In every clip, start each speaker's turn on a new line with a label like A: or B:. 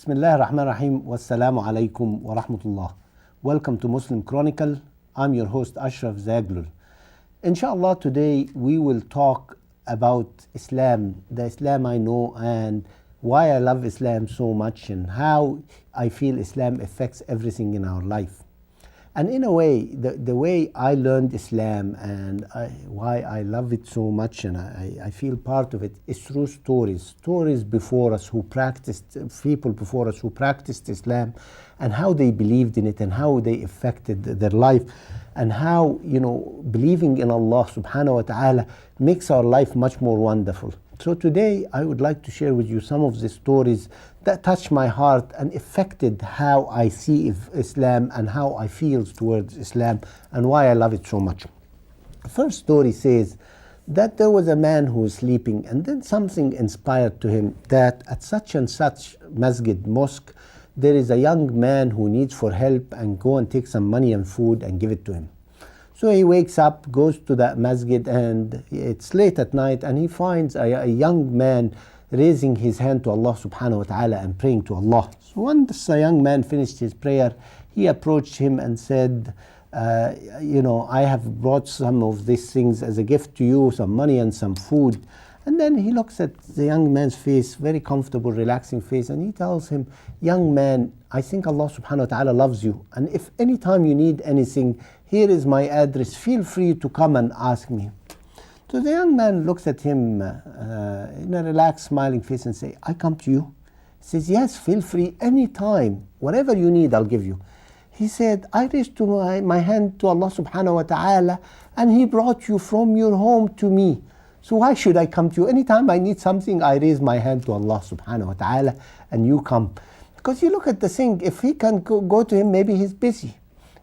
A: Bismillah ar-Rahman ar-Rahim. Wassalamu alaikum wa rahmatullah. Welcome to Muslim Chronicle. I'm your host Ashraf Zaghloul. Inshallah, today we will talk about Islam, the Islam I know, and why I love Islam so much and how I feel Islam affects everything in our life. And in a way, the way I learned Islam and why I love it so much and I feel part of it is through stories before us who practiced, people before us who practiced Islam, and how they believed in it and how they affected their life, and how, believing in Allah subhanahu wa ta'ala makes our life much more wonderful. So today I would like to share with you some of the stories that touched my heart and affected how I see Islam and how I feel towards Islam and why I love it so much. The first story says that there was a man who was sleeping, and then something inspired to him that at such and such mosque there is a young man who needs for help, and go and take some money and food and give it to him. So he wakes up, goes to that masjid, and it's late at night, and he finds a young man raising his hand to Allah subhanahu wa ta'ala and praying to Allah. So once the young man finished his prayer, he approached him and said, I have brought some of these things as a gift to you, some money and some food. And then he looks at the young man's face, very comfortable, relaxing face, and he tells him, young man, I think Allah subhanahu wa ta'ala loves you, and if any time you need anything, here is my address, feel free to come and ask me. So the young man looks at him in a relaxed, smiling face and says, I come to you? He says, yes, feel free, any time, whatever you need, I'll give you. He said, I raised to my hand to Allah subhanahu wa ta'ala, and He brought you from your home to me. So why should I come to you? Anytime I need something, I raise my hand to Allah subhanahu wa ta'ala, and you come. Because you look at the thing, if he can go to him, maybe he's busy.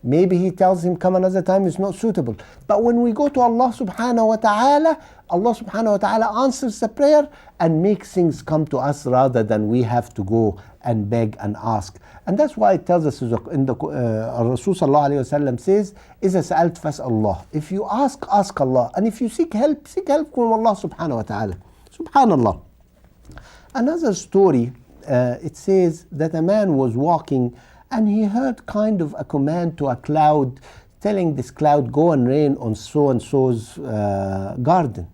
A: Maybe he tells him, come another time, it's not suitable. But when we go to Allah subhanahu wa ta'ala, Allah subhanahu wa ta'ala answers the prayer and makes things come to us rather than we have to go and beg and ask. And that's why it tells us in the Rasul sallallahu alayhi wa sallam says, إِذَا سَأَلْتَ فَاسْأَلْ اللَّهِ. If you ask Allah. And if you seek help from Allah subhanahu wa ta'ala. Subhanallah. Another story, it says that a man was walking and he heard kind of a command to a cloud, telling this cloud, go and rain on so-and-so's garden.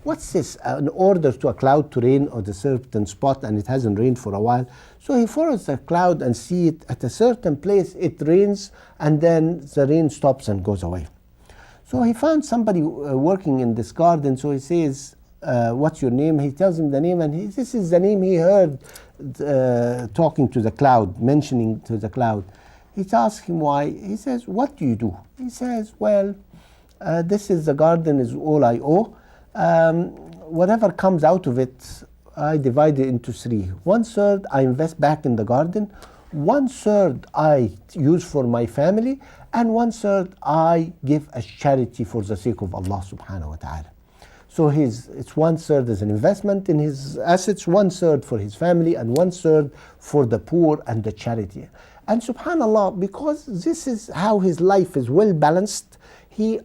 A: What's this? An order to a cloud to rain on a certain spot, and it hasn't rained for a while. So he follows the cloud and see it at a certain place, it rains, and then the rain stops and goes away. So he found somebody working in this garden, so he says, what's your name? He tells him the name, and this is the name he heard talking to the cloud, mentioning to the cloud. He asks him why. He says, what do you do? He says, well, this is the garden is all I owe. Whatever comes out of it, I divide it into three. 1/3 I invest back in the garden, 1/3 I use for my family, and 1/3 I give as charity for the sake of Allah subhanahu wa ta'ala. So it's 1/3 as an investment in his assets, 1/3 for his family, and 1/3 for the poor and the charity. And subhanallah, because this is how his life is well balanced,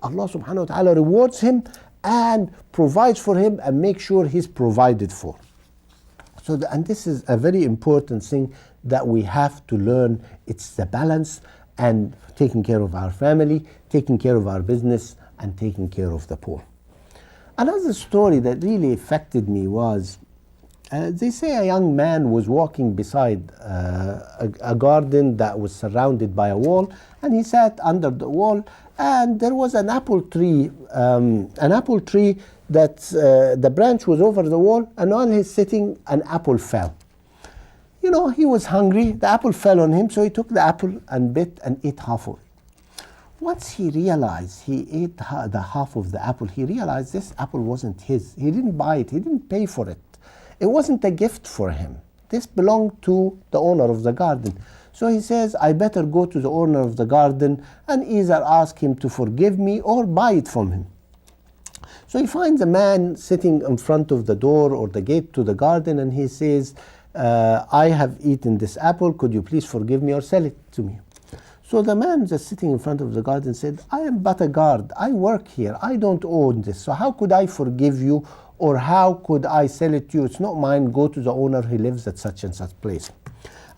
A: Allah subhanahu wa ta'ala rewards him and provides for him and makes sure he's provided for. And this is a very important thing that we have to learn. It's the balance and taking care of our family, taking care of our business, and taking care of the poor. Another story that really affected me was, they say a young man was walking beside a garden that was surrounded by a wall, and he sat under the wall, and there was an apple tree that the branch was over the wall, and while he's sitting, an apple fell. He was hungry, the apple fell on him, so he took the apple and bit and ate half of it. Once he realized he ate the half of the apple, he realized this apple wasn't his. He didn't buy it. He didn't pay for it. It wasn't a gift for him. This belonged to the owner of the garden. So he says, I better go to the owner of the garden and either ask him to forgive me or buy it from him. So he finds a man sitting in front of the door or the gate to the garden, and he says, I have eaten this apple. Could you please forgive me or sell it to me? So the man just sitting in front of the garden said, I am but a guard. I work here. I don't own this. So how could I forgive you or how could I sell it to you? It's not mine. Go to the owner. He lives at such and such place.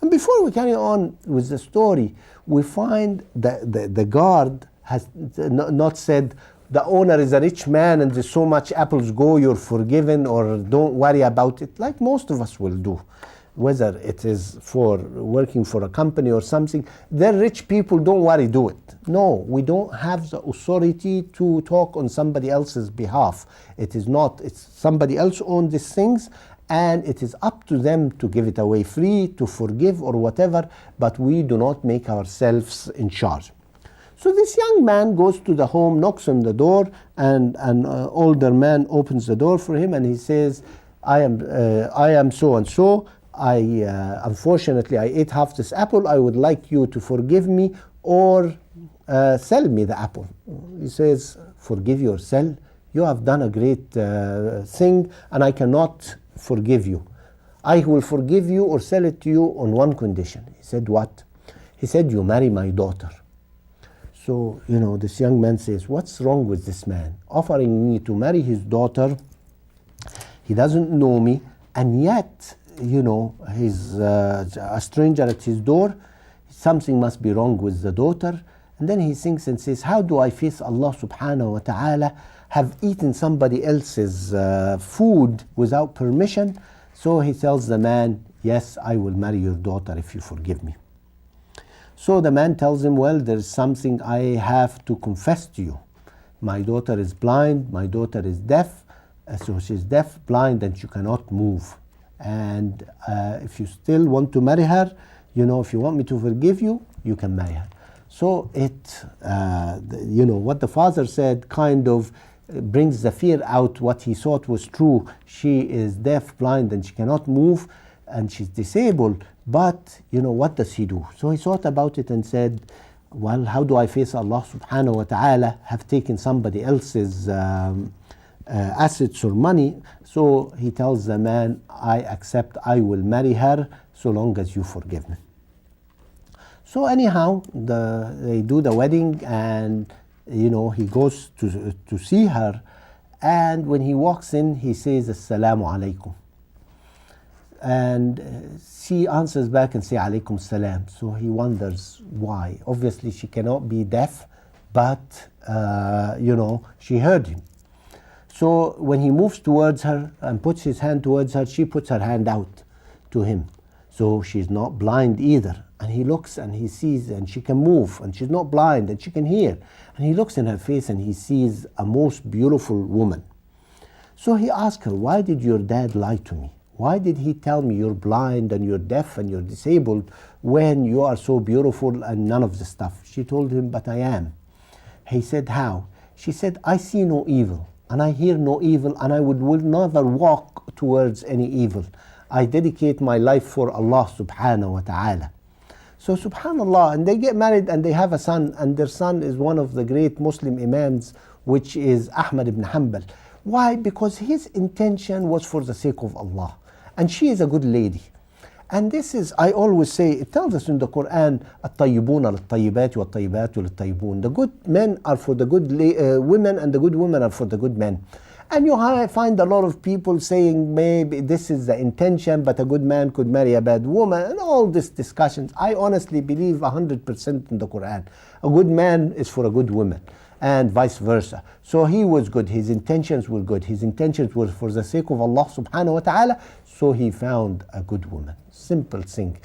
A: And before we carry on with the story, we find that the guard has not said, the owner is a rich man and there's so much apples, go, you're forgiven, or don't worry about it, like most of us will do. Whether it is for working for a company or something, they're rich people, don't worry, do it. No, we don't have the authority to talk on somebody else's behalf. It is not, it's somebody else owns these things, and it is up to them to give it away free, to forgive or whatever, but we do not make ourselves in charge. So this young man goes to the home, knocks on the door, and an older man opens the door for him, and he says, I am so and so. Unfortunately, I ate half this apple. I would like you to forgive me or sell me the apple. He says, forgive you or sell? You have done a great thing, and I cannot forgive you. I will forgive you or sell it to you on one condition. He said, what? He said, you marry my daughter. So, this young man says, what's wrong with this man? Offering me to marry his daughter. He doesn't know me, and yet, he's a stranger at his door. Something must be wrong with the daughter. And then he thinks and says, how do I face Allah subhanahu wa ta'ala, have eaten somebody else's food without permission? So he tells the man, yes, I will marry your daughter if you forgive me. So the man tells him, well, there's something I have to confess to you. My daughter is blind, my daughter is deaf, so she's deaf, blind, and she cannot move. And if you still want to marry her, if you want me to forgive you, you can marry her. So what the father said kind of brings the fear out, what he thought was true. She is deaf, blind, and she cannot move, and she's disabled. But, what does he do? So he thought about it and said, well, how do I face Allah subhanahu wa ta'ala, have taken somebody else's assets or money? So he tells the man, I accept, I will marry her so long as you forgive me. So anyhow, they do the wedding, and he goes to see her, and when he walks in, he says, Assalamu alaikum. And she answers back and says, Alaikum salam. So he wonders why. Obviously, she cannot be deaf, but, she heard him. So when he moves towards her and puts his hand towards her, she puts her hand out to him. So she's not blind either. And he looks and he sees, and she can move, and she's not blind, and she can hear. And he looks in her face and he sees a most beautiful woman. So he asks her, why did your dad lie to me? Why did he tell me you're blind and you're deaf and you're disabled when you are so beautiful and none of the stuff? She told him, but I am. He said, how? She said, I see no evil and I hear no evil, and I would never walk towards any evil. I dedicate my life for Allah subhanahu wa ta'ala. So subhanallah, and they get married and they have a son, and their son is one of the great Muslim imams, which is Ahmad ibn Hanbal. Why? Because his intention was for the sake of Allah. And she is a good lady. And this is, I always say, it tells us in the Quran, الطيبون للطيبات والطيبات للطيبون. The good men are for the good women, and the good women are for the good men. And you find a lot of people saying maybe this is the intention, but a good man could marry a bad woman, and all these discussions. I honestly believe 100% in the Quran. A good man is for a good woman, and vice versa. So he was good, his intentions were good, his intentions were for the sake of Allah subhanahu wa ta'ala, so he found a good woman. Simple thing.